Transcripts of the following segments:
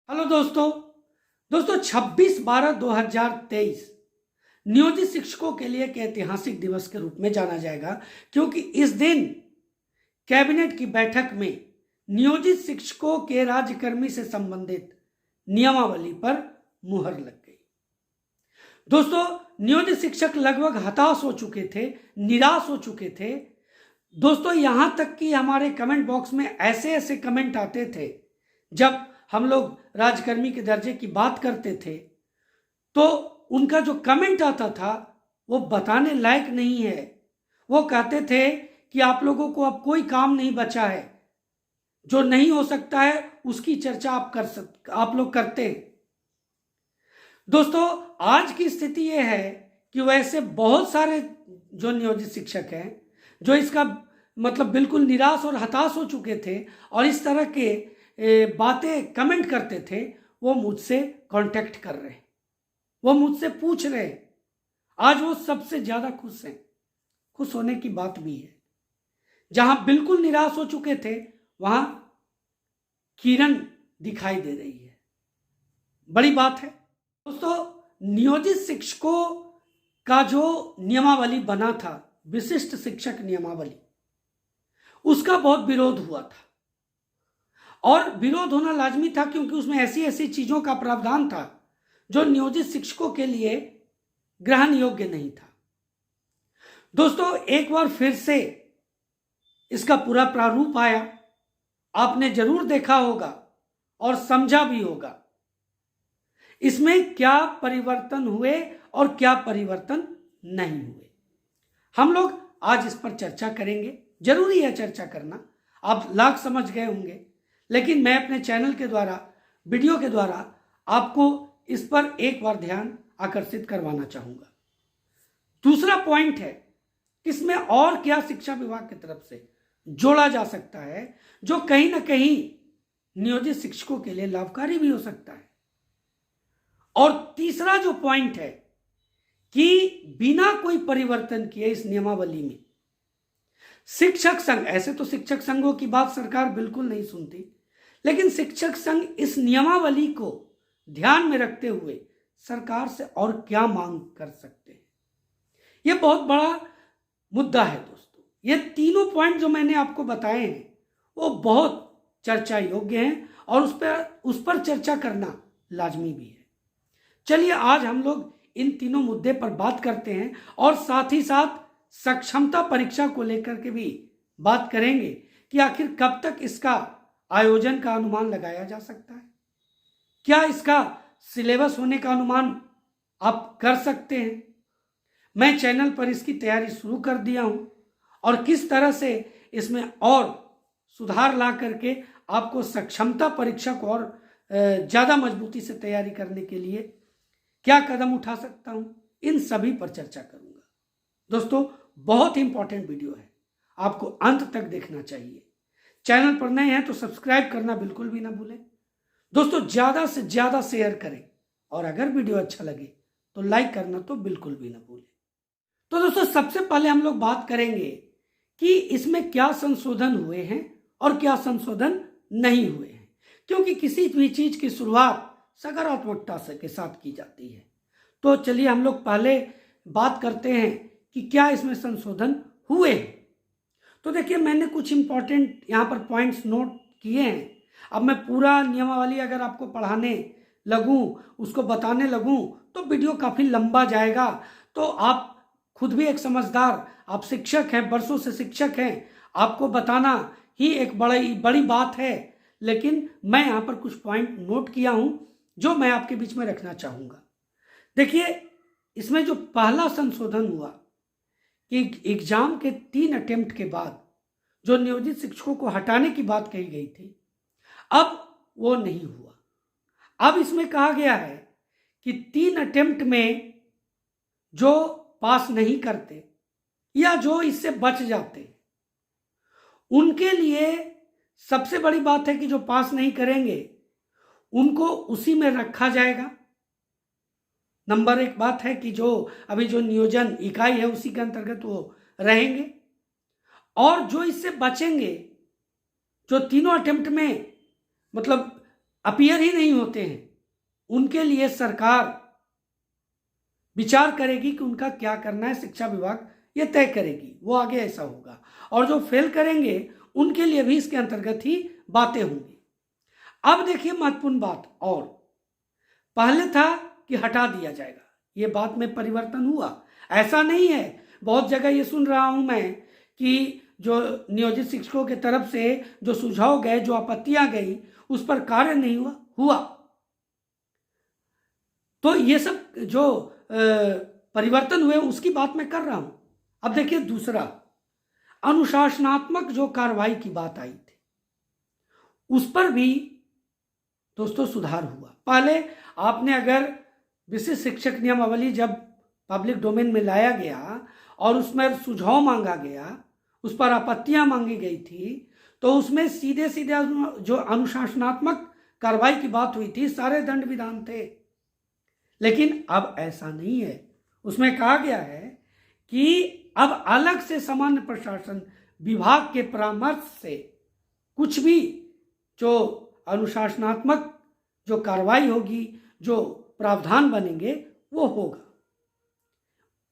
Hello दोस्तों 26/12/2023 नियोजित शिक्षकों के लिए एक ऐतिहासिक दिवस के रूप में जाना जाएगा, क्योंकि इस दिन कैबिनेट की बैठक में नियोजित शिक्षकों के राज्यकर्मी से संबंधित नियमावली पर मुहर लग गई। दोस्तों, नियोजित शिक्षक लगभग हताश हो चुके थे, निराश हो चुके थे। दोस्तों, यहां तक कि हमारे कमेंट बॉक्स में ऐसे ऐसे कमेंट आते थे, जब हम लोग राजकर्मी के दर्जे की बात करते थे तो उनका जो कमेंट आता था वो बताने लायक नहीं है। वो कहते थे कि आप लोगों को अब कोई काम नहीं बचा है, जो नहीं हो सकता है उसकी चर्चा आप लोग करते हैं। दोस्तों, आज की स्थिति ये है कि वैसे बहुत सारे जो नियोजित शिक्षक हैं, जो इसका मतलब बिल्कुल निराश और हताश हो चुके थे और इस तरह के बातें कमेंट करते थे, वो मुझसे कांटेक्ट कर रहे हैं, वो मुझसे पूछ रहे हैं। आज वो सबसे ज्यादा खुश हैं। खुश होने की बात भी है। जहां बिल्कुल निराश हो चुके थे वहां किरण दिखाई दे रही है। बड़ी बात है दोस्तों। नियोजित शिक्षकों का जो नियमावली बना था, विशिष्ट शिक्षक नियमावली, उसका बहुत विरोध हुआ था और विरोध होना लाजमी था, क्योंकि उसमें ऐसी ऐसी चीजों का प्रावधान था जो नियोजित शिक्षकों के लिए ग्रहण योग्य नहीं था। दोस्तों, एक बार फिर से इसका पूरा प्रारूप आया, आपने जरूर देखा होगा और समझा भी होगा इसमें क्या परिवर्तन हुए और क्या परिवर्तन नहीं हुए। हम लोग आज इस पर चर्चा करेंगे। जरूरी है चर्चा करना, आप लाख समझ गए होंगे, लेकिन मैं अपने चैनल के द्वारा, वीडियो के द्वारा आपको इस पर एक बार ध्यान आकर्षित करवाना चाहूंगा। दूसरा पॉइंट है, इसमें और क्या शिक्षा विभाग की तरफ से जोड़ा जा सकता है जो कहीं ना कहीं नियोजित शिक्षकों के लिए लाभकारी भी हो सकता है। और तीसरा जो पॉइंट है कि बिना कोई परिवर्तन किए इस नियमावली में शिक्षक संघ, ऐसे तो शिक्षक संघों की बात सरकार बिल्कुल नहीं सुनती, लेकिन शिक्षक संघ इस नियमावली को ध्यान में रखते हुए सरकार से और क्या मांग कर सकते हैं, यह बहुत बड़ा मुद्दा है। दोस्तों, ये तीनों पॉइंट जो मैंने आपको बताए हैं वो बहुत चर्चा योग्य हैं और उस पर चर्चा करना लाजमी भी है। चलिए, आज हम लोग इन तीनों मुद्दे पर बात करते हैं और साथ ही साथ सक्षमता परीक्षा को लेकर के भी बात करेंगे कि आखिर कब तक इसका आयोजन का अनुमान लगाया जा सकता है, क्या इसका सिलेबस होने का अनुमान आप कर सकते हैं। मैं चैनल पर इसकी तैयारी शुरू कर दिया हूं और किस तरह से इसमें और सुधार ला करके आपको सक्षमता परीक्षा को और ज्यादा मजबूती से तैयारी करने के लिए क्या कदम उठा सकता हूं, इन सभी पर चर्चा करूंगा। दोस्तों, बहुत ही इंपॉर्टेंट वीडियो है, आपको अंत तक देखना चाहिए। चैनल पर नए हैं तो सब्सक्राइब करना बिल्कुल भी ना भूलें। दोस्तों, ज्यादा से ज्यादा शेयर करें और अगर वीडियो अच्छा लगे तो लाइक करना तो बिल्कुल भी ना भूलें। तो दोस्तों, सबसे पहले हम लोग बात करेंगे कि इसमें क्या संशोधन हुए हैं और क्या संशोधन नहीं हुए हैं, क्योंकि किसी भी चीज की शुरुआत सकारात्मकता से के साथ की जाती है। तो चलिए हम लोग पहले बात करते हैं कि क्या इसमें संशोधन हुए हैं। तो देखिए, मैंने कुछ इंपॉर्टेंट यहाँ पर पॉइंट्स नोट किए हैं। अब मैं पूरा नियमावली अगर आपको पढ़ाने लगूं, उसको बताने लगूं तो वीडियो काफी लंबा जाएगा। तो आप खुद भी एक समझदार, आप शिक्षक हैं, वर्षों से शिक्षक हैं, आपको बताना ही एक बड़ी बात है। लेकिन मैं यहाँ पर कुछ पॉइंट नोट किया हूं जो मैं आपके बीच में रखना चाहूंगा। देखिए, इसमें जो पहला संशोधन हुआ कि एग्जाम के 3 अटेम्प्ट के बाद जो नियोजित शिक्षकों को हटाने की बात कही गई थी, अब वो नहीं हुआ। अब इसमें कहा गया है कि 3 अटेम्प्ट में जो पास नहीं करते या जो इससे बच जाते, उनके लिए सबसे बड़ी बात है कि जो पास नहीं करेंगे उनको उसी में रखा जाएगा। नंबर 1 बात है कि जो अभी जो नियोजन इकाई है उसी के अंतर्गत वो रहेंगे, और जो इससे बचेंगे, जो तीनों अटेम्प्ट में मतलब अपीयर ही नहीं होते हैं, उनके लिए सरकार विचार करेगी कि उनका क्या करना है, शिक्षा विभाग ये तय करेगी, वो आगे ऐसा होगा। और जो फेल करेंगे उनके लिए भी इसके अंतर्गत ही बातें होंगी। अब देखिए महत्वपूर्ण बात, और पहले था कि हटा दिया जाएगा, ये बात में परिवर्तन हुआ, ऐसा नहीं है। बहुत जगह ये सुन रहा हूं मैं कि जो नियोजित शिक्षकों की तरफ से जो सुझाव गए, जो आपत्तियां गई, उस पर कार्य नहीं हुआ। तो ये सब जो परिवर्तन हुए उसकी बात मैं कर रहा हूं। अब देखिए दूसरा, अनुशासनात्मक जो कार्रवाई की बात आई थी, उस पर भी दोस्तों सुधार हुआ। पहले आपने अगर विशिष्ट शिक्षक नियमावली जब पब्लिक डोमेन में लाया गया और उसमें सुझाव मांगा गया, उस पर आपत्तियां मांगी गई थी, तो उसमें सीधे सीधे जो अनुशासनात्मक कार्रवाई की बात हुई थी, सारे दंड विधान थे। लेकिन अब ऐसा नहीं है, उसमें कहा गया है कि अब अलग से सामान्य प्रशासन विभाग के परामर्श से कुछ भी जो अनुशासनात्मक जो कार्रवाई होगी, जो प्रावधान बनेंगे, वो होगा।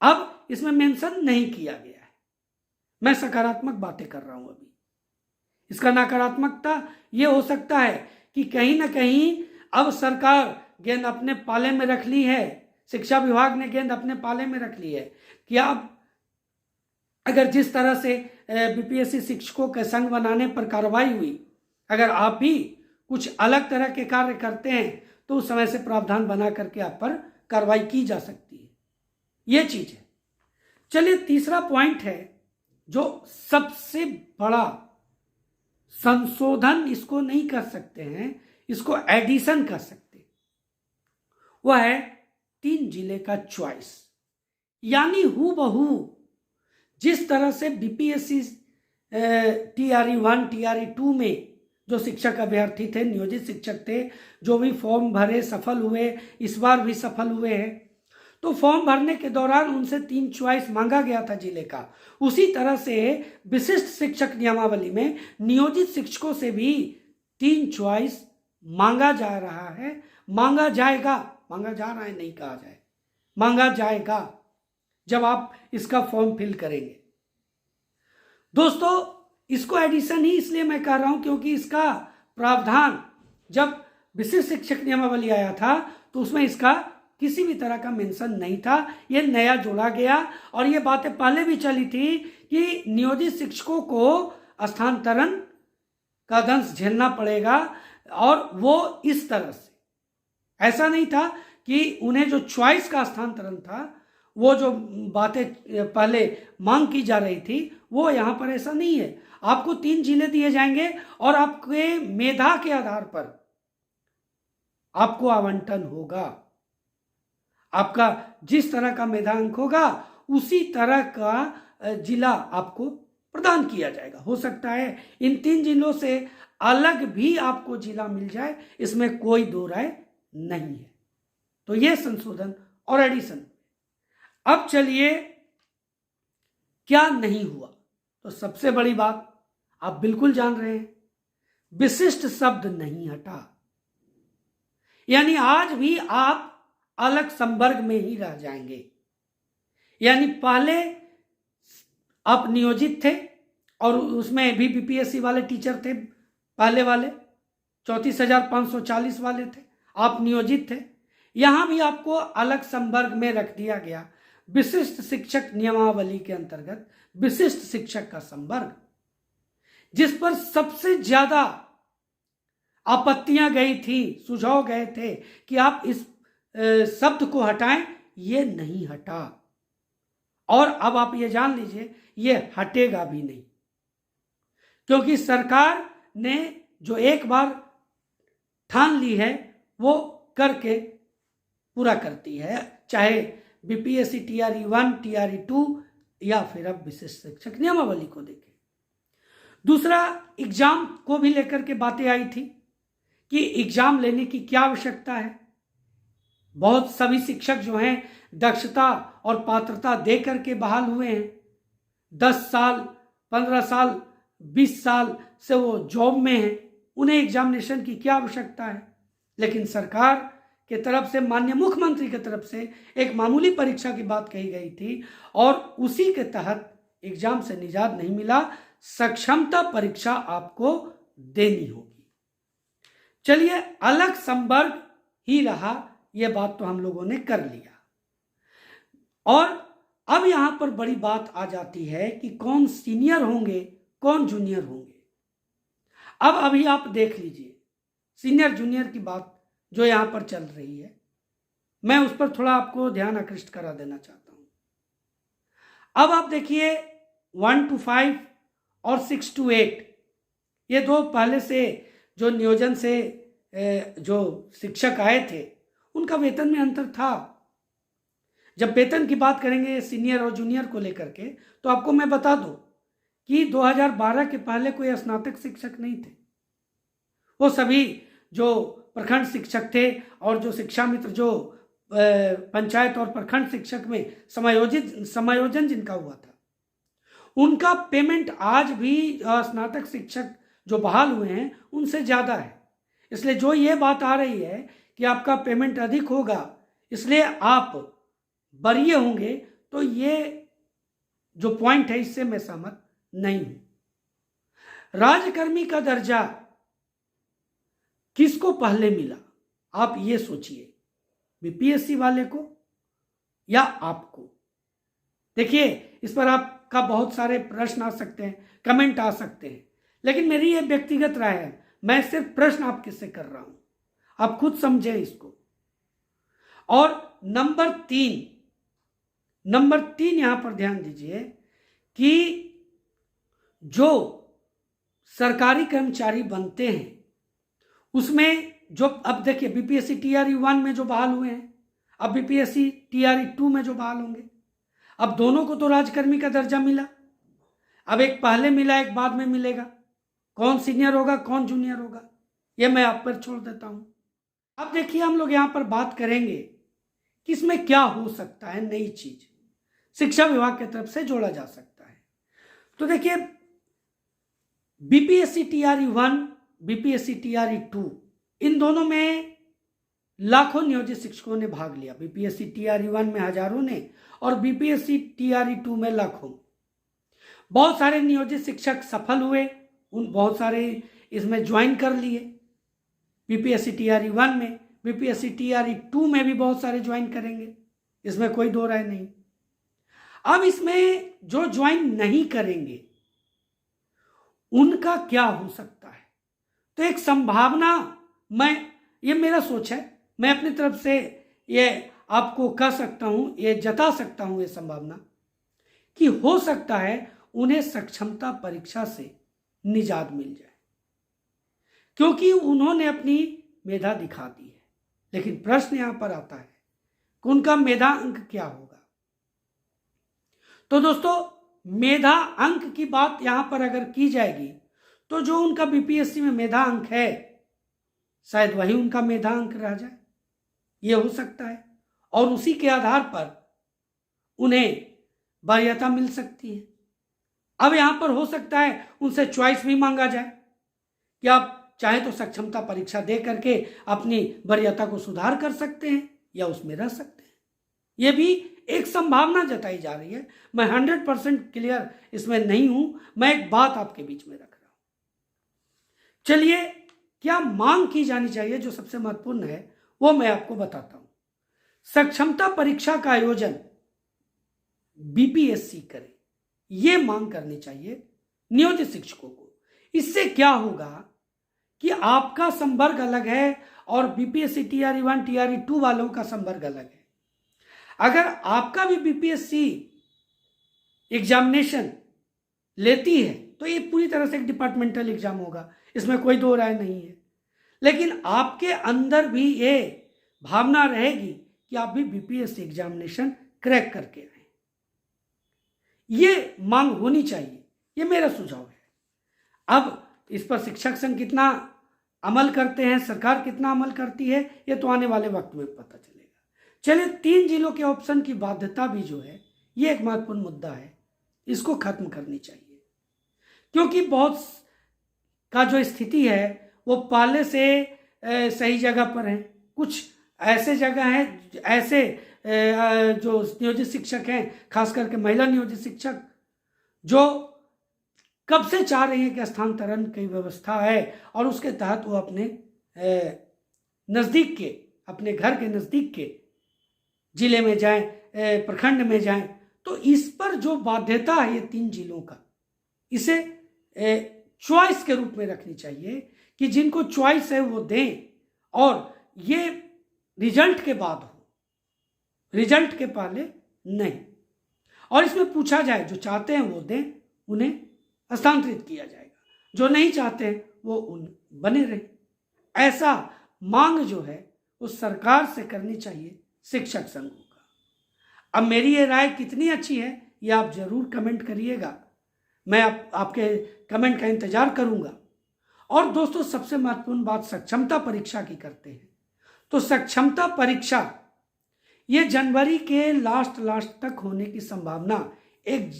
अब इसमें मेंशन नहीं किया गया है, मैं सकारात्मक बातें कर रहा हूं अभी। इसका नकारात्मकता ये हो सकता है कि कहीं ना कहीं अब सरकार गेंद अपने पाले में रख ली है, शिक्षा विभाग ने गेंद अपने पाले में रख ली है कि अब अगर जिस तरह से बीपीएससी शिक्षकों के संघ बनाने पर कार्रवाई हुई, अगर आप भी कुछ अलग तरह के कार्य करते हैं तो उस समय से प्रावधान बना करके आप पर कार्रवाई की जा सकती है, ये चीज है। चलिए तीसरा पॉइंट है जो सबसे बड़ा संशोधन, इसको नहीं कर सकते हैं, इसको एडिशन कर सकते हैं, वह है 3 जिले का चॉइस। यानी हूबहू जिस तरह से बीपीएससी टीआरई 1 टीआरई 2 में जो शिक्षक अभ्यर्थी थे, नियोजित शिक्षक थे, जो भी फॉर्म भरे सफल हुए, इस बार भी सफल हुए हैं, तो फॉर्म भरने के दौरान उनसे 3 चॉइस मांगा गया था जिले का। उसी तरह से विशिष्ट शिक्षक नियमावली में नियोजित शिक्षकों से भी 3 चॉइस मांगा जा रहा है, मांगा जाएगा, मांगा जा रहा है नहीं कहा जाए, मांगा जाएगा जब आप इसका फॉर्म फिल करेंगे। दोस्तों इसको एडिशन ही इसलिए मैं कर रहा हूं क्योंकि इसका प्रावधान जब विशिष्ट शिक्षक नियमावली आया था तो उसमें इसका किसी भी तरह का मेंशन नहीं था, ये नया जोड़ा गया। और ये बातें पहले भी चली थी कि नियोजित शिक्षकों को स्थानांतरण का दंश झेलना पड़ेगा, और वो इस तरह से, ऐसा नहीं था कि उन्हें जो चॉइस का स्थानांतरण था, वो जो बातें पहले मांग की जा रही थी, वो यहां पर ऐसा नहीं है। आपको 3 जिले दिए जाएंगे और आपके मेधा के आधार पर आपको आवंटन होगा। आपका जिस तरह का मेधा अंक होगा उसी तरह का जिला आपको प्रदान किया जाएगा। हो सकता है इन 3 जिलों से अलग भी आपको जिला मिल जाए, इसमें कोई दो राय नहीं है। तो यह संशोधन और एडिशन। अब चलिए क्या नहीं हुआ, तो सबसे बड़ी बात आप बिल्कुल जान रहे हैं, विशिष्ट शब्द नहीं हटा। यानी आज भी आप अलग संवर्ग में ही रह जाएंगे। यानी पहले आप नियोजित थे और उसमें भी बीपीएससी वाले टीचर थे, पहले वाले 34,540 वाले थे, आप नियोजित थे। यहां भी आपको अलग संवर्ग में रख दिया गया, विशिष्ट शिक्षक नियमावली के अंतर्गत विशिष्ट शिक्षक का संवर्ग, जिस पर सबसे ज्यादा आपत्तियां गई थी, सुझाव गए थे कि आप इस शब्द को हटाएं, ये नहीं हटा। और अब आप ये जान लीजिए ये हटेगा भी नहीं, क्योंकि सरकार ने जो एक बार ठान ली है वो करके पूरा करती है, चाहे बीपीएससी टीआरई 1 टीआरई 2 या फिर अब विशिष्ट शिक्षक नियमावली को देखें। दूसरा, एग्जाम को भी लेकर के बातें आई थी कि एग्जाम लेने की क्या आवश्यकता है। बहुत सभी शिक्षक जो हैं दक्षता और पात्रता दे करके बहाल हुए हैं। 10 साल 15 साल 20 साल से वो जॉब में हैं, उन्हें एग्जामिनेशन की क्या आवश्यकता है। लेकिन सरकार के तरफ से, माननीय मुख्यमंत्री की तरफ से एक मामूली परीक्षा की बात कही गई थी और उसी के तहत एग्जाम से निजात नहीं मिला। सक्षमता परीक्षा आपको देनी होगी। चलिए, अलग संवर्ग ही रहा, यह बात तो हम लोगों ने कर लिया। और अब यहां पर बड़ी बात आ जाती है कि कौन सीनियर होंगे, कौन जूनियर होंगे। अब अभी आप देख लीजिए, सीनियर जूनियर की बात जो यहां पर चल रही है, मैं उस पर थोड़ा आपको ध्यान आकृष्ट करा देना चाहता हूं। अब आप देखिए 1 to 5 और 6 to 8, ये दो पहले से जो नियोजन से जो शिक्षक आए थे, उनका वेतन में अंतर था। जब वेतन की बात करेंगे सीनियर और जूनियर को लेकर के, तो आपको मैं बता दूं कि 2012 के पहले कोई स्नातक शिक्षक नहीं थे। वो सभी जो प्रखंड शिक्षक थे और जो शिक्षा मित्र, जो पंचायत और प्रखंड शिक्षक में समायोजन जिनका हुआ था, उनका पेमेंट आज भी स्नातक शिक्षक जो बहाल हुए हैं उनसे ज़्यादा है। इसलिए जो ये बात आ रही है कि आपका पेमेंट अधिक होगा इसलिए आप वरीय होंगे, तो ये जो पॉइंट है इससे मैं सहमत नहीं हूं। राजकर्मी का दर्जा किसको पहले मिला, आप ये सोचिए, बीपीएससी वाले को या आपको। देखिए, इस पर आपका बहुत सारे प्रश्न आ सकते हैं, कमेंट आ सकते हैं, लेकिन मेरी ये व्यक्तिगत राय है। मैं सिर्फ प्रश्न आपके से कर रहा हूं, आप खुद समझें इसको। और नंबर तीन यहां पर ध्यान दीजिए कि जो सरकारी कर्मचारी बनते हैं उसमें जो, अब देखिए बीपीएससी टीआरई 1 में जो बहाल हुए हैं, अब बीपीएससी टीआरई 2 में जो बहाल होंगे, अब दोनों को तो राजकर्मी का दर्जा मिला। अब एक पहले मिला, एक बाद में मिलेगा। कौन सीनियर होगा, कौन जूनियर होगा, यह मैं आप पर छोड़ देता हूं। अब देखिए, हम लोग यहां पर बात करेंगे कि इसमें क्या हो सकता है, नई चीज शिक्षा विभाग की तरफ से जोड़ा जा सकता है। तो देखिए, बीपीएससी टीआरई 1, बीपीएससी टीआरई 2, इन दोनों में लाखों नियोजित शिक्षकों ने भाग लिया। बीपीएससी टीआरई 1 में हजारों ने और बीपीएससी टीआरई 2 में लाखों। बहुत सारे नियोजित शिक्षक सफल हुए, उन बहुत सारे इसमें ज्वाइन कर लिए बीपीएससी टीआरई 1 में। बीपीएससी टीआरई 2 में भी बहुत सारे ज्वाइन करेंगे, इसमें कोई दो राय नहीं। अब इसमें जो ज्वाइन नहीं करेंगे उनका क्या हो सकता है, तो एक संभावना, ये मेरा सोच है, मैं अपनी तरफ से ये आपको कह सकता हूं, ये जता सकता हूं, ये संभावना कि हो सकता है उन्हें सक्षमता परीक्षा से निजात मिल जाए, क्योंकि उन्होंने अपनी मेधा दिखा दी है। लेकिन प्रश्न यहां पर आता है कि उनका मेधा अंक क्या होगा। तो दोस्तों, मेधा अंक की बात यहां पर अगर की जाएगी तो जो उनका बीपीएससी में मेधा अंक है शायद वही उनका मेधा अंक रह जाए, यह हो सकता है, और उसी के आधार पर उन्हें वरीयता मिल सकती है। अब यहां पर हो सकता है उनसे चॉइस भी मांगा जाए कि आप चाहे तो सक्षमता परीक्षा दे करके अपनी वरीयता को सुधार कर सकते हैं या उसमें रह सकते हैं। यह भी एक संभावना जताई जा रही है। मैं 100% क्लियर इसमें नहीं हूं, मैं एक बात आपके बीच में रख रहा हूं। चलिए, क्या मांग की जानी चाहिए, जो सबसे महत्वपूर्ण है वो मैं आपको बताता हूं। सक्षमता परीक्षा का आयोजन बीपीएससी करे, ये मांग करनी चाहिए नियोजित शिक्षकों को। इससे क्या होगा कि आपका संवर्ग अलग है और बीपीएससी टीआरई 1 टीआरई 2 वालों का संवर्ग अलग है। अगर आपका भी बीपीएससी एग्जामिनेशन लेती है तो ये पूरी तरह से एक डिपार्टमेंटल एग्जाम होगा, इसमें कोई दो राय नहीं है। लेकिन आपके अंदर भी ये भावना रहेगी कि आप भी बीपीएससी एग्जामिनेशन क्रैक करके आए, ये मांग होनी चाहिए, ये मेरा सुझाव है। अब इस पर शिक्षक संघ कितना अमल करते हैं, सरकार कितना अमल करती है, ये तो आने वाले वक्त में पता चलेगा। चलिए, 3 जिलों के ऑप्शन की बाध्यता भी जो है ये एक महत्वपूर्ण मुद्दा है, इसको खत्म करनी चाहिए, क्योंकि बहुत का जो स्थिति है वो पहले से सही जगह पर हैं, कुछ ऐसे जगह हैं, ऐसे जो नियोजित शिक्षक हैं, खास करके महिला नियोजित शिक्षक, जो कब से चाह रही है कि स्थानांतरण की व्यवस्था है और उसके तहत वो अपने नज़दीक के, अपने घर के नज़दीक के जिले में जाएं, प्रखंड में जाएं। तो इस पर जो बाध्यता है ये 3 जिलों का, इसे चॉइस के रूप में रखनी चाहिए कि जिनको चॉइस है वो दें और ये रिजल्ट के बाद हो, रिजल्ट के पहले नहीं। और इसमें पूछा जाए, जो चाहते हैं वो दें, उन्हें हस्तांतरित किया जाएगा, जो नहीं चाहते हैं वो बने रहे। ऐसा मांग जो है वो सरकार से करनी चाहिए शिक्षक संघों का। अब मेरी ये राय कितनी अच्छी है ये आप जरूर कमेंट करिएगा, मैं आपके कमेंट का इंतजार करूंगा। और दोस्तों, सबसे महत्वपूर्ण बात सक्षमता परीक्षा की करते हैं। तो सक्षमता परीक्षा ये जनवरी के लास्ट तक होने की संभावना एक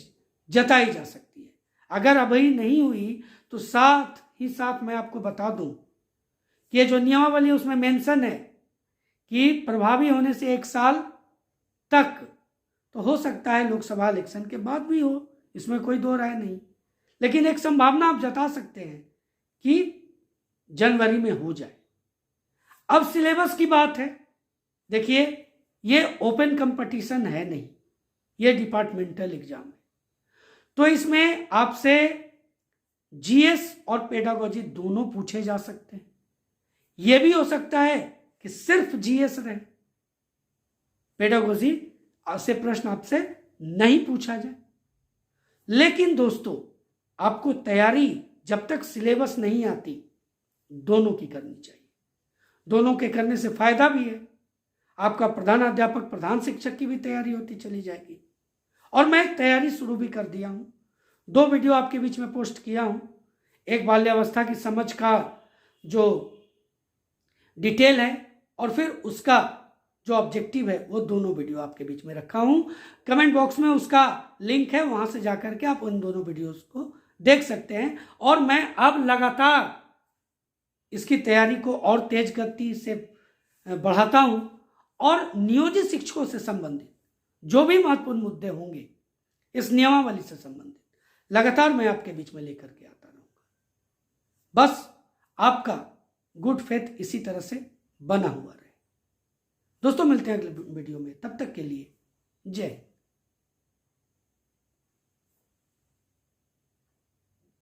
जताई जा सकती है। अगर अभी नहीं हुई तो साथ ही साथ मैं आपको बता दूं कि ये जो नियमावली उसमें मेंशन है कि प्रभावी होने से 1 साल तक, तो हो सकता है लोकसभा इलेक्शन के बाद भी हो, इसमें कोई दो राय नहीं, लेकिन एक संभावना आप जता सकते हैं कि जनवरी में हो जाए। अब सिलेबस की बात है, देखिए ये ओपन कंपटीशन है नहीं, ये डिपार्टमेंटल एग्जाम है। तो इसमें आपसे जीएस और पेडागोजी दोनों पूछे जा सकते हैं। यह भी हो सकता है कि सिर्फ जीएस रहे, पेडागोजी से प्रश्न आपसे नहीं पूछा जाए। लेकिन दोस्तों, आपको तैयारी जब तक सिलेबस नहीं आती दोनों की करनी चाहिए। दोनों के करने से फायदा भी है, आपका प्रधान अध्यापक प्रधान शिक्षक की भी तैयारी होती चली जाएगी। और मैं तैयारी शुरू भी कर दिया हूं, 2 वीडियो आपके बीच में पोस्ट किया हूं। एक बाल्यावस्था की समझ का जो डिटेल है और फिर उसका जो ऑब्जेक्टिव है, वो दोनों वीडियो आपके बीच में रखा हूं। कमेंट बॉक्स में उसका लिंक है, वहां से जाकर के आप उन दोनों वीडियोस को देख सकते हैं। और मैं अब लगातार इसकी तैयारी को और तेज गति से बढ़ाता हूं और नियोजित शिक्षकों से संबंधित जो भी महत्वपूर्ण मुद्दे होंगे, इस नियमावली से संबंधित, लगातार मैं आपके बीच में लेकर के आता रहूंगा। बस आपका गुड फेथ इसी तरह से बना हुआ रहे। दोस्तों, मिलते हैं अगले वीडियो में, तब तक के लिए जय हिंद।